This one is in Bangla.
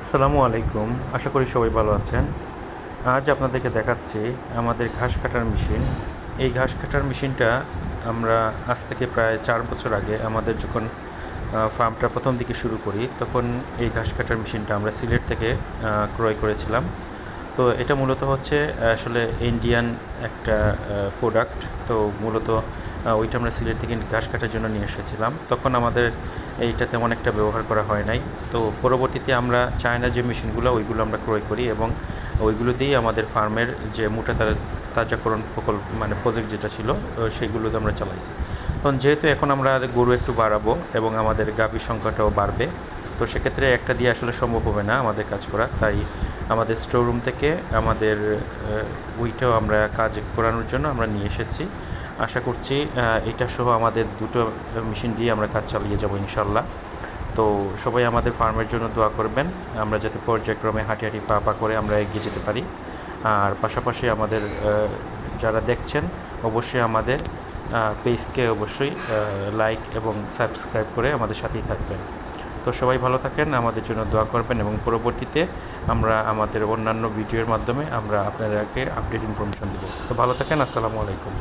আসসালামু আলাইকুম। আশা করি সবাই ভালো আছেন। আজ আপনাদেরকে দেখাচ্ছি আমাদের ঘাস কাটার মেশিন। এই ঘাস কাটার মেশিনটা আমরা আজ থেকে প্রায় ৪ বছর আগে আমাদের যখন ফার্মটা প্রথম দিকে শুরু করি, তখন এই ঘাস কাটার মেশিনটা আমরা সিলেট থেকে ক্রয় করেছিলাম। তো এটা মূলত হচ্ছে আসলে ইন্ডিয়ান একটা প্রোডাক্ট। তো মূলত ওইটা আমরা সিলেট থেকে ঘাস কাটার জন্য নিয়ে এসেছিলাম। তখন আমাদের এইটা তেমন একটা ব্যবহার করা হয় নাই। তো পরবর্তীতে আমরা চায়না যে মেশিনগুলো ওইগুলো আমরা ক্রয় করি এবং ওইগুলো দিয়েই আমাদের ফার্মের যে মোটা তাজাকরণ প্রকল্প মানে প্রজেক্ট যেটা ছিল সেইগুলোতে আমরা চালাইছি। তখন যেহেতু এখন আমরা গরু একটু বাড়াবো এবং আমাদের গাভীর সংখ্যাটাও বাড়বে, তো সেক্ষেত্রে একটা দিয়ে আসলে সম্ভব হবে না আমাদের কাজ করা। তাই আমাদের স্টোর রুম থেকে আমাদের ওইটাও আমরা কাজ করানোর জন্য আমরা নিয়ে এসেছি। আশা করছি এটা সহ আমাদের দুটো মেশিন দিয়ে আমরা কাজ চালিয়ে যাব ইনশাল্লাহ। তো সবাই আমাদের ফার্মের জন্য দোয়া করবেন, আমরা যাতে পর্যায়ক্রমে হাঁটি হাঁটি পা পা করে আমরা এগিয়ে যেতে পারি। আর পাশাপাশি আমাদের যারা দেখছেন অবশ্যই আমাদের পেজকে অবশ্যই লাইক এবং সাবস্ক্রাইব করে আমাদের সাথেই থাকবেন। তো সবাই ভালো থাকেন, আমাদের জন্য দোয়া করবেন এবং পরবর্তীতে আমরা আমাদের অন্যান্য ভিডিওর মাধ্যমে আমরা আপনাদেরকে আপডেট ইনফরমেশন দেব। তো ভালো থাকেন, আসসালামু আলাইকুম।